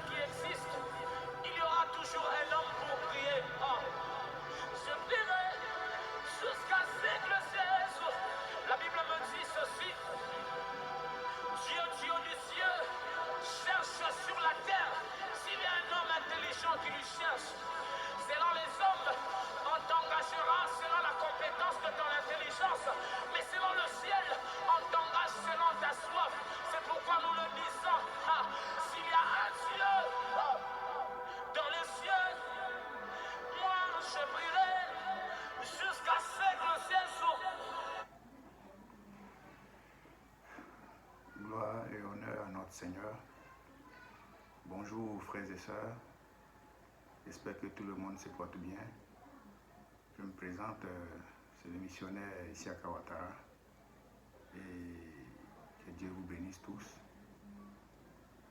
qui existe, il y aura toujours un homme pour prier. Oh. Je prierai jusqu'à ce que le ciel s'ouvre. La Bible me dit ceci. Dieu du ciel cherche sur la terre. S'il y a un homme intelligent qui lui cherche, selon les hommes, on t'engagera selon la compétence de ton intelligence. Mais selon le ciel, on t'engage selon ta soif. C'est pourquoi nous le disons. Ah, s'il y a un Dieu dans les cieux, moi je prierai jusqu'à ce que le ciel s'ouvre. Gloire et honneur à notre Seigneur. Bonjour frères et sœurs. J'espère que tout le monde se porte bien. Je me présente, c'est le missionnaire ici à Kawatara. Et que Dieu vous bénisse tous.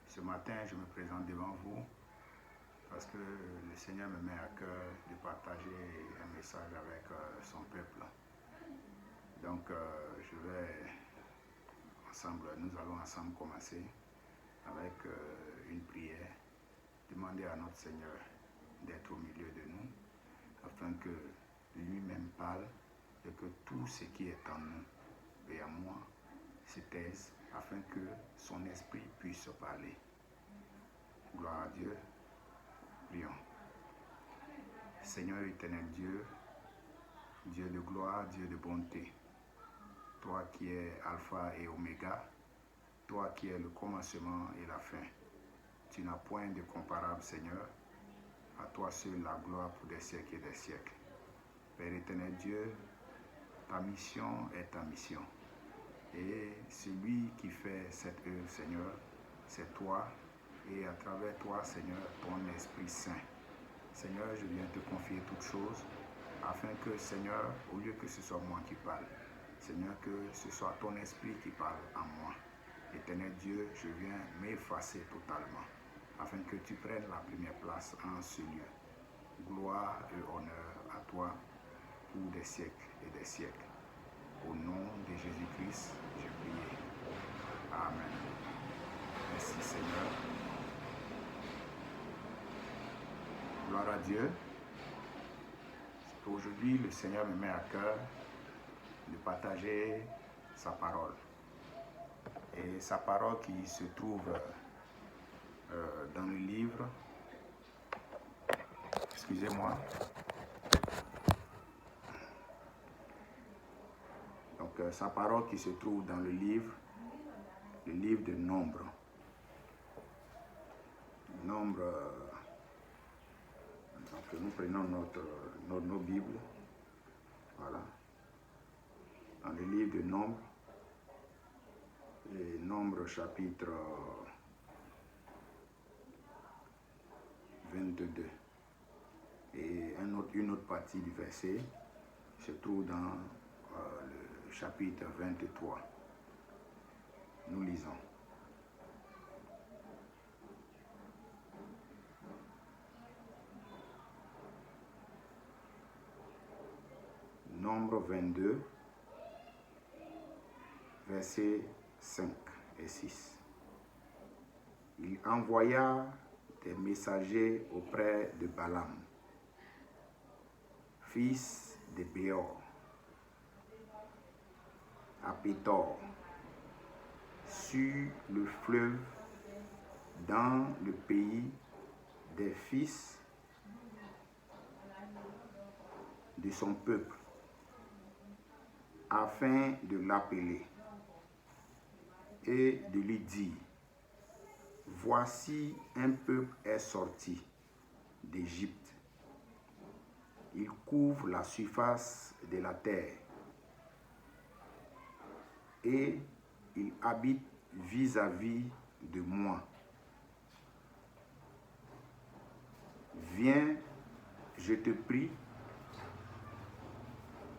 Ce matin, je me présente devant vous parce que le Seigneur me met à cœur de partager un message avec son peuple. Donc, nous allons ensemble commencer avec une prière, demander à notre Seigneur d'être au milieu de nous, afin que lui-même parle et que tout ce qui est en nous et en moi se taise, afin que son esprit puisse parler. Gloire à Dieu. Prions. Seigneur éternel Dieu, Dieu de gloire, Dieu de bonté, toi qui es Alpha et Oméga, toi qui es le commencement et la fin. Tu n'as point de comparable, Seigneur. À toi seul la gloire pour des siècles et des siècles. Père éternel Dieu, ta mission est ta mission. Et celui qui fait cette œuvre, Seigneur, c'est toi. Et à travers toi, Seigneur, ton Esprit Saint. Seigneur, je viens te confier toutes choses, afin que, Seigneur, au lieu que ce soit moi qui parle, Seigneur, que ce soit ton Esprit qui parle en moi. Éternel Dieu, je viens m'effacer totalement, afin que tu prennes la première place en ce lieu. Gloire et honneur à toi pour des siècles et des siècles. Au nom de Jésus-Christ, j'ai prié. Amen. Merci Seigneur. Gloire à Dieu. Aujourd'hui, le Seigneur me met à cœur de partager sa parole. Et sa parole qui se trouve dans le livre, excusez-moi, donc sa parole qui se trouve dans le livre de Nombre. Nombre, donc nous prenons nos Bibles, voilà, dans le livre de Nombre, et Nombre chapitre 22. Et une autre partie du verset se trouve dans le chapitre 23. Nous lisons. Nombre 22, versets 5 et 6. Il envoya des messagers auprès de Balaam, fils de Béor, à Pétor, sur le fleuve, dans le pays des fils de son peuple, afin de l'appeler et de lui dire: voici un peuple est sorti d'Égypte. Il couvre la surface de la terre et il habite vis-à-vis de moi. Viens, je te prie,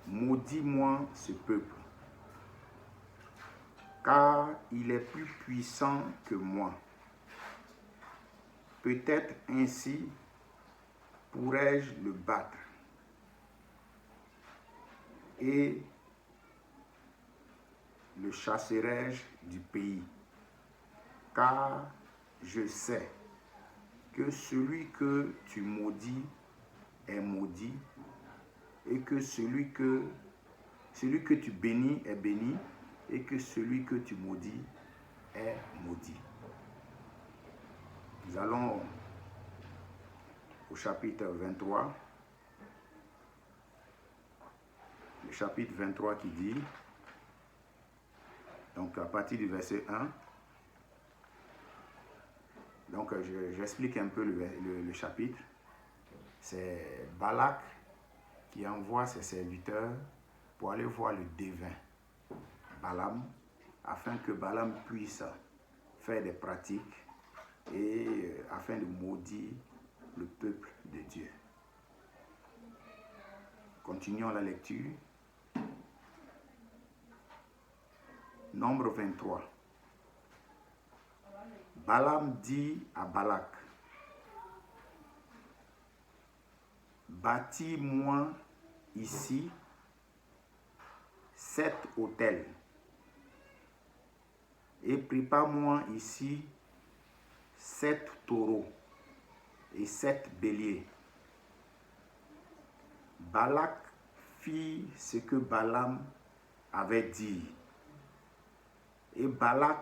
maudis-moi ce peuple, car il est plus puissant que moi. Peut-être ainsi pourrais-je le battre et le chasserai-je du pays, car je sais que celui que tu maudis est maudit, et que celui que tu bénis est béni, et que celui que tu maudis est maudit. Nous allons au chapitre 23. Le chapitre 23 qui dit, donc à partir du verset 1, donc j'explique un peu le chapitre. C'est Balak qui envoie ses serviteurs pour aller voir le devin Balaam, afin que Balaam puisse faire des pratiques et afin de maudire le peuple de Dieu. Continuons la lecture. Nombre 23. Balaam dit à Balak, bâtis-moi ici 7 autels et prépare-moi ici 7 taureaux et 7 béliers. Balak fit ce que Balaam avait dit. Et Balak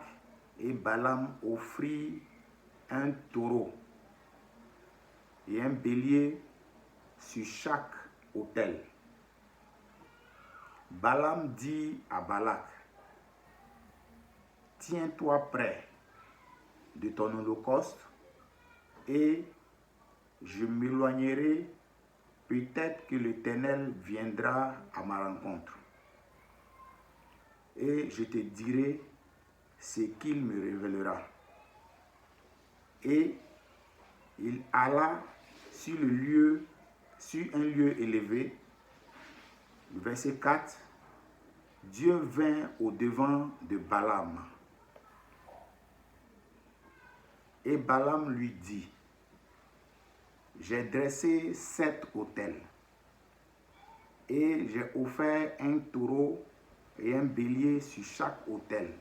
et Balaam offrirent un taureau et un bélier sur chaque autel. Balaam dit à Balak, tiens-toi près de ton holocauste et je m'éloignerai, peut-être que l'Éternel viendra à ma rencontre. Et je te dirai ce qu'il me révélera. Et il alla sur un lieu élevé. Verset 4. Dieu vint au-devant de Balaam. Et Balaam lui dit, j'ai dressé 7 autels et j'ai offert un taureau et un bélier sur chaque autel.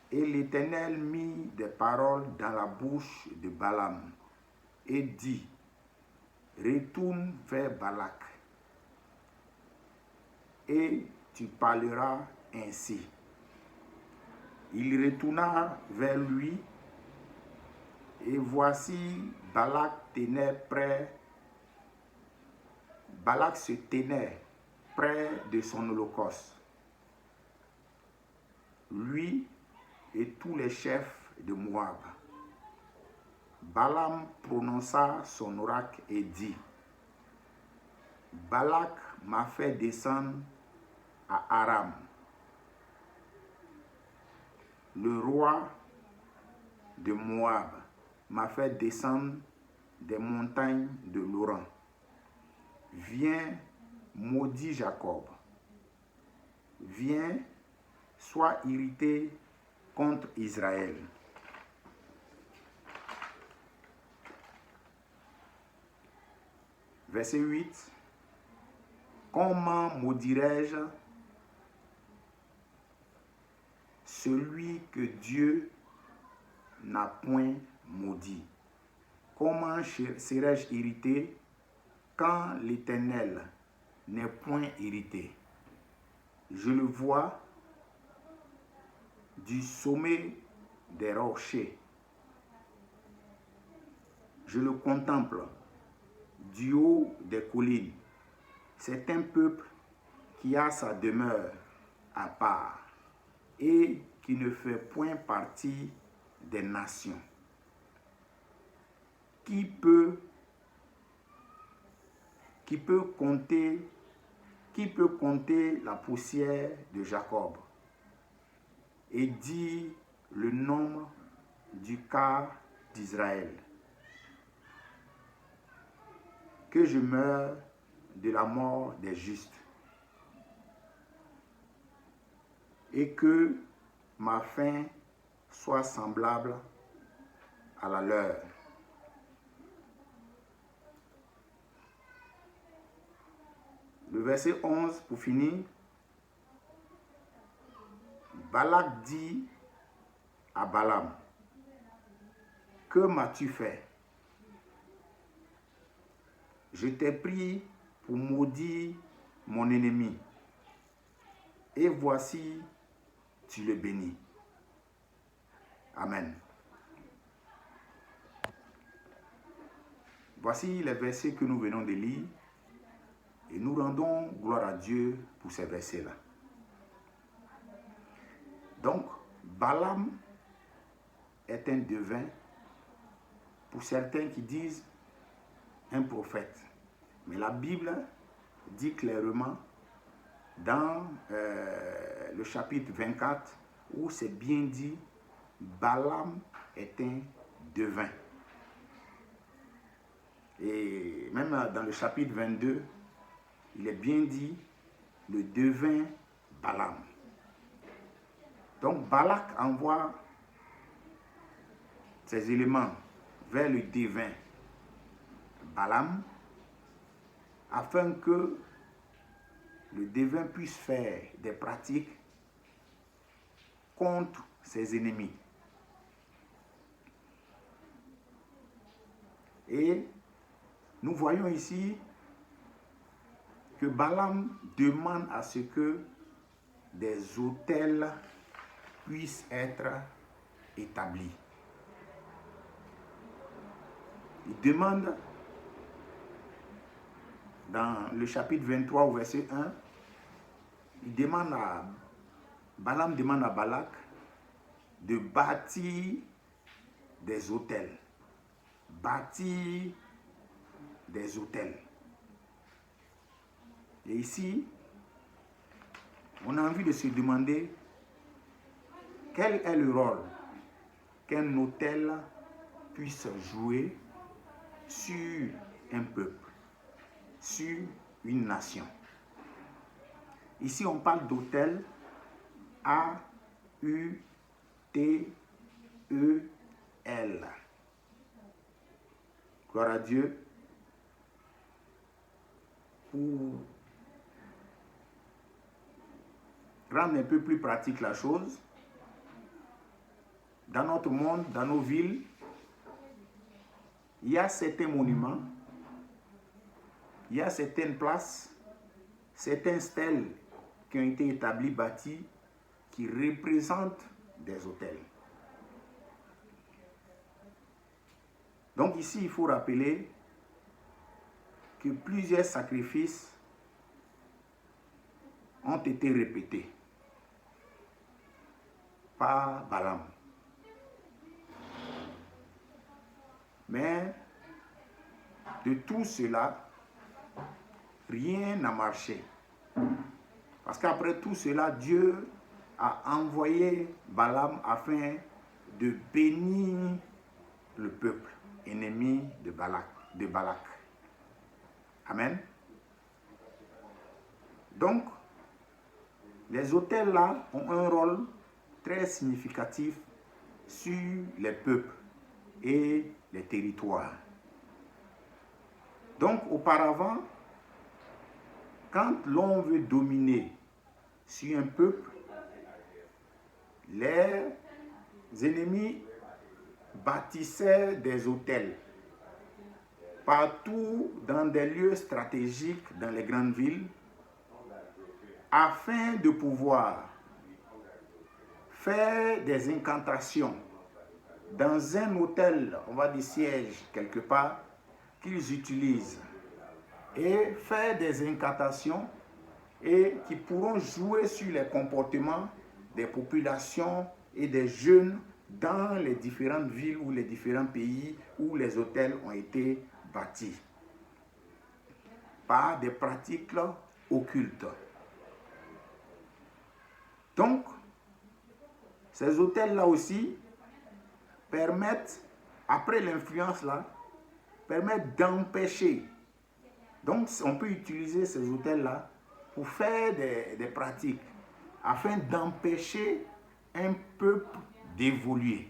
Et l'Éternel mit des paroles dans la bouche de Balaam et dit, retourne vers Balak et tu parleras ainsi. Il retourna vers lui et voici Balak se tenait près de son holocauste, lui et tous les chefs de Moab. Balaam prononça son oracle et dit, Balak m'a fait descendre à Aram. Le roi de Moab m'a fait descendre des montagnes de l'Oran. Viens, maudit Jacob. Viens, sois irrité contre Israël. Verset 8. Comment maudirais-je celui que Dieu n'a point maudit? Comment serais-je irrité quand l'Éternel n'est point irrité? Je le vois du sommet des rochers. Je le contemple du haut des collines. C'est un peuple qui a sa demeure à part et qui ne fait point partie des nations. Qui peut compter la poussière de Jacob et dire le nombre du quart d'Israël? Que je meure de la mort des justes et que ma fin soit semblable à la leur. Le verset 11 pour finir. Balak dit à Balaam, que m'as-tu fait? Je t'ai pris pour maudire mon ennemi. Et voici, tu le bénis. Amen. Voici les versets que nous venons de lire et nous rendons gloire à Dieu pour ces versets-là. Donc, Balaam est un devin, pour certains qui disent un prophète. Mais la Bible dit clairement dans le chapitre 24 où c'est bien dit, Balaam est un devin. Et même dans le chapitre 22, il est bien dit le devin Balaam. Donc Balak envoie ces éléments vers le devin Balaam afin que le devin puisse faire des pratiques contre ses ennemis. Et nous voyons ici que Balaam demande à ce que des autels puissent être établis. Il demande, dans le chapitre 23 au verset 1, Balaam demande à Balak de bâtir des autels. Bâtir des autels. Et ici, on a envie de se demander quel est le rôle qu'un autel puisse jouer sur un peuple, sur une nation. Ici, on parle d'autel, A-U-T-E-L. Gloire à Dieu. Pour rendre un peu plus pratique la chose, dans notre monde, dans nos villes, il y a certains monuments, il y a certaines places, certains stèles qui ont été établis, bâtis, qui représentent des autels. Donc ici, il faut rappeler que plusieurs sacrifices ont été répétés par Balaam. Mais de tout cela, rien n'a marché. Parce qu'après tout cela, Dieu a envoyé Balaam afin de bénir le peuple ennemi de Balak. Amen. Donc, les autels là ont un rôle très significatif sur les peuples et les territoires. Donc, auparavant, quand l'on veut dominer sur un peuple, les ennemis bâtissaient des autels partout dans des lieux stratégiques dans les grandes villes afin de pouvoir faire des incantations dans un hôtel, on va dire siège quelque part, qu'ils utilisent et faire des incantations et qui pourront jouer sur les comportements des populations et des jeunes dans les différentes villes ou les différents pays où les hôtels ont été bâtis par des pratiques occultes. Donc, ces hôtels-là aussi permettent, après l'influence là, permettent d'empêcher. Donc, on peut utiliser ces hôtels-là pour faire des pratiques afin d'empêcher un peuple d'évoluer.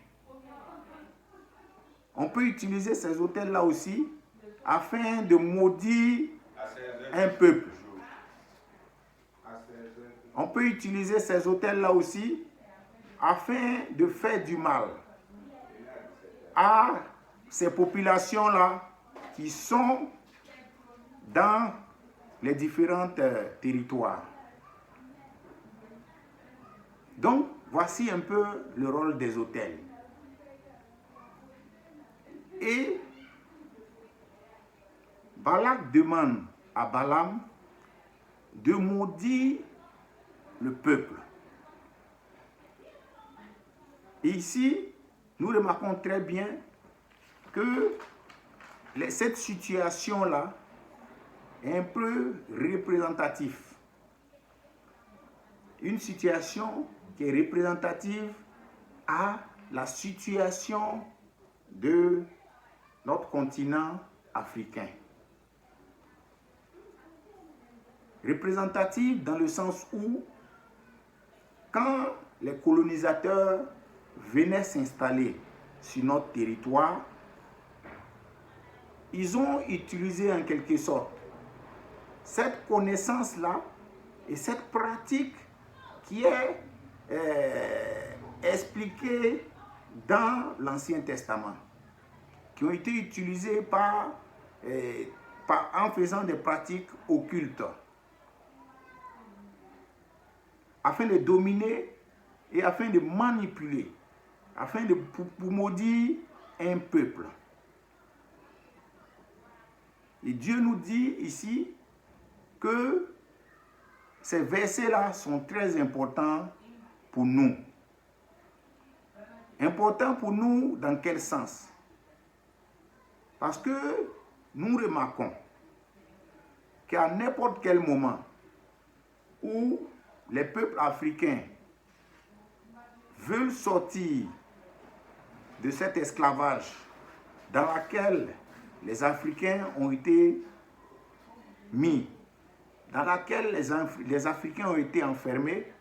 On peut utiliser ces hôtels-là aussi afin de maudire un peuple. On peut utiliser ces hôtels-là aussi afin de faire du mal à ces populations-là qui sont dans les différents territoires. Donc, voici un peu le rôle des autels. Et Balak demande à Balaam de maudire le peuple. Et ici, nous remarquons très bien que cette situation-là est un peu représentative. Une situation qui est représentative à la situation de notre continent africain. Représentative dans le sens où, quand les colonisateurs venaient s'installer sur notre territoire, ils ont utilisé en quelque sorte cette connaissance-là et cette pratique qui est expliquée dans l'Ancien Testament, qui ont été utilisées en faisant des pratiques occultes, afin de dominer et afin de manipuler, afin de pour maudire un peuple. Et Dieu nous dit ici que ces versets-là sont très importants pour nous. Importants pour nous dans quel sens? Parce que nous remarquons qu'à n'importe quel moment où les peuples africains veulent sortir de cet esclavage dans lequel les Africains ont été mis, dans laquelle les Africains ont été enfermés,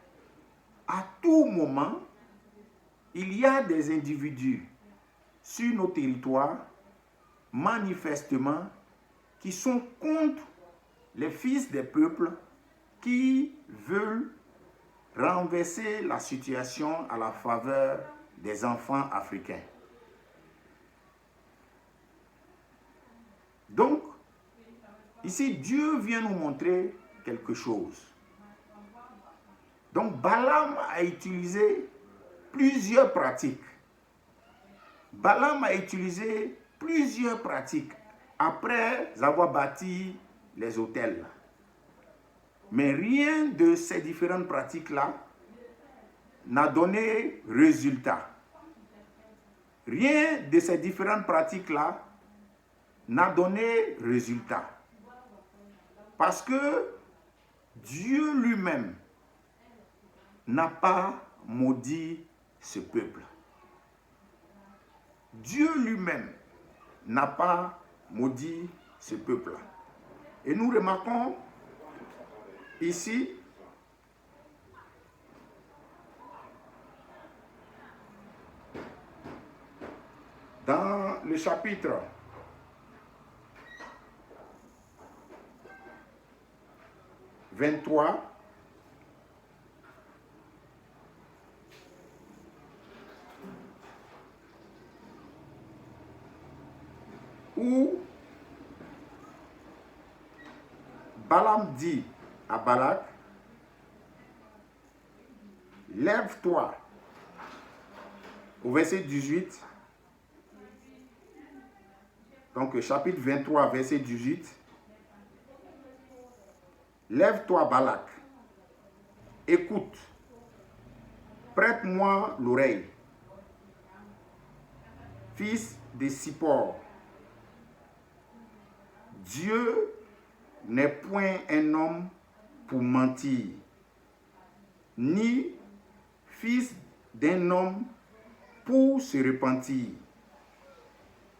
à tout moment, il y a des individus sur nos territoires, manifestement, qui sont contre les fils des peuples qui veulent renverser la situation à la faveur des enfants africains. Donc, ici, Dieu vient nous montrer quelque chose. Donc, Balaam a utilisé plusieurs pratiques. Balaam a utilisé plusieurs pratiques après avoir bâti les autels. Mais rien de ces différentes pratiques-là n'a donné résultat. Rien de ces différentes pratiques-là n'a donné résultat. Parce que Dieu lui-même n'a pas maudit ce peuple. Dieu lui-même n'a pas maudit ce peuple. Et nous remarquons ici dans le chapitre 23, où Balaam dit à Balak, lève-toi, au verset 18, donc chapitre 23, verset 18, lève-toi Balak, écoute, prête-moi l'oreille, fils de Sippor. Dieu n'est point un homme pour mentir, ni fils d'un homme pour se repentir.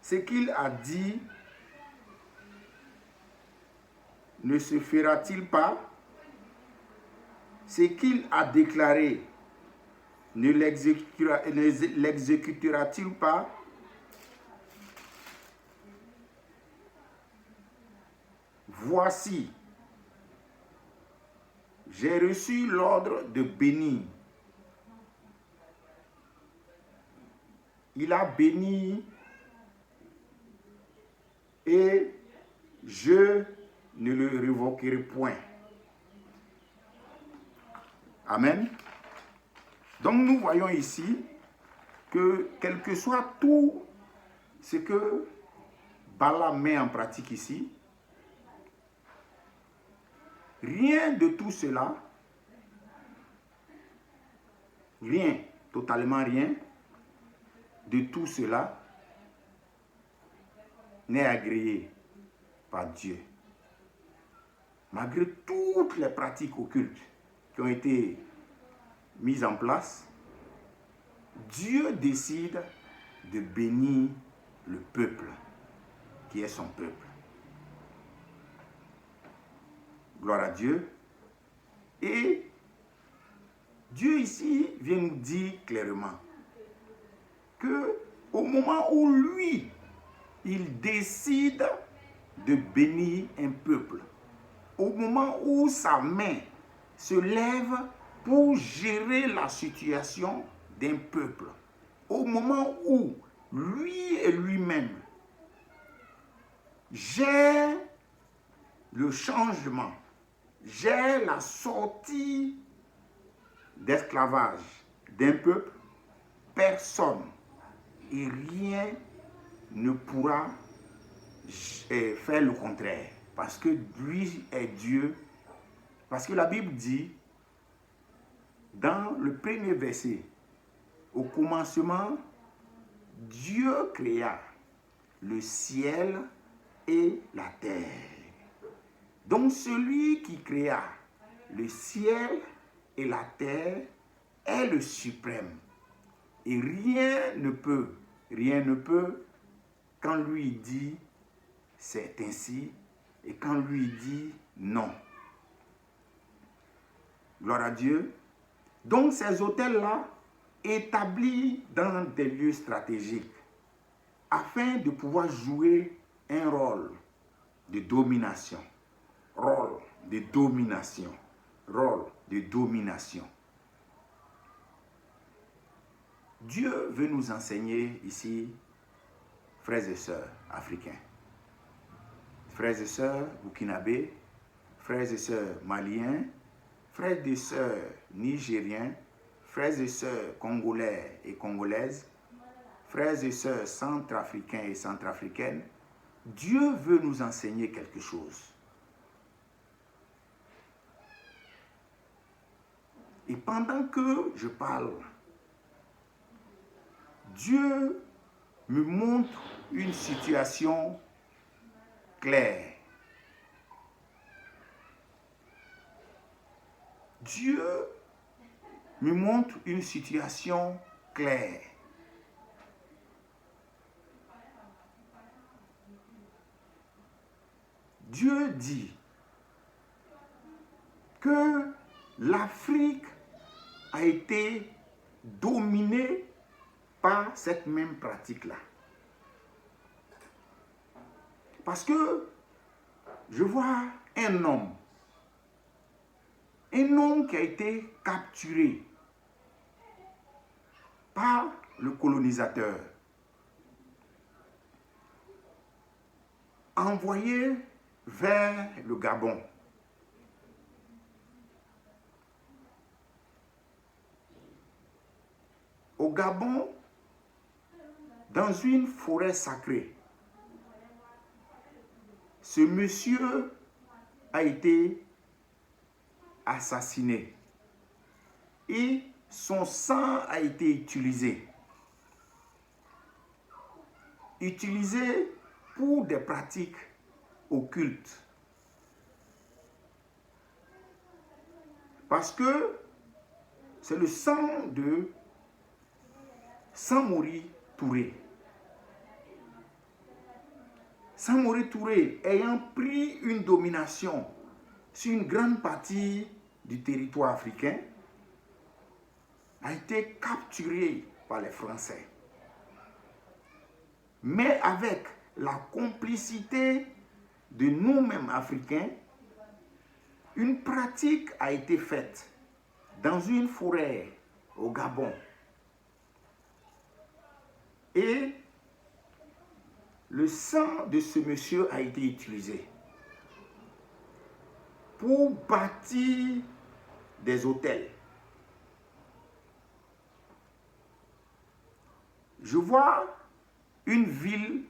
Ce qu'il a dit ne se fera-t-il pas? Ce qu'il a déclaré ne l'exécutera-t-il pas? Voici, j'ai reçu l'ordre de bénir. Il a béni je ne le révoquerai point. Amen. Donc nous voyons ici que quel que soit tout ce que Balaam met en pratique ici, rien de tout cela, rien, totalement rien, de tout cela n'est agréé par Dieu. Malgré toutes les pratiques occultes qui ont été mises en place, Dieu décide de bénir le peuple qui est son peuple. Gloire à Dieu. Et Dieu ici vient nous dire clairement que au moment où lui, il décide de bénir un peuple, au moment où sa main se lève pour gérer la situation d'un peuple, au moment où lui et lui-même gère le changement, gère la sortie d'esclavage d'un peuple, personne et rien ne pourra faire le contraire. Parce que lui est Dieu. Parce que la Bible dit, dans le premier verset, au commencement, Dieu créa le ciel et la terre. Donc celui qui créa le ciel et la terre est le suprême. Et rien ne peut, quand lui dit c'est ainsi et quand lui dit non. Gloire à Dieu. Donc ces hôtels-là, établis dans des lieux stratégiques, afin de pouvoir jouer un rôle de domination. Rôle de domination. Rôle de domination. Dieu veut nous enseigner ici, frères et sœurs africains, frères et sœurs burkinabés, frères et sœurs maliens, frères et sœurs nigériens, frères et sœurs congolais et congolaises, frères et sœurs centrafricains et centrafricaines. Dieu veut nous enseigner quelque chose. Et pendant que je parle, Dieu me montre une situation claire. Dieu me montre une situation claire. Dieu dit que l'Afrique a été dominée par cette même pratique-là. Parce que je vois un homme qui a été capturé par le colonisateur, envoyé vers le Gabon. Au Gabon, dans une forêt sacrée, ce monsieur a été assassiné et son sang a été utilisé pour des pratiques occultes. Parce que c'est le sang de Samori Touré. Samori Touré, ayant pris une domination sur une grande partie du territoire africain, a été capturé par les Français. Mais avec la complicité de nous-mêmes Africains, une pratique a été faite dans une forêt au Gabon. Et le sang de ce monsieur a été utilisé. pour bâtir des hôtels. Je vois une ville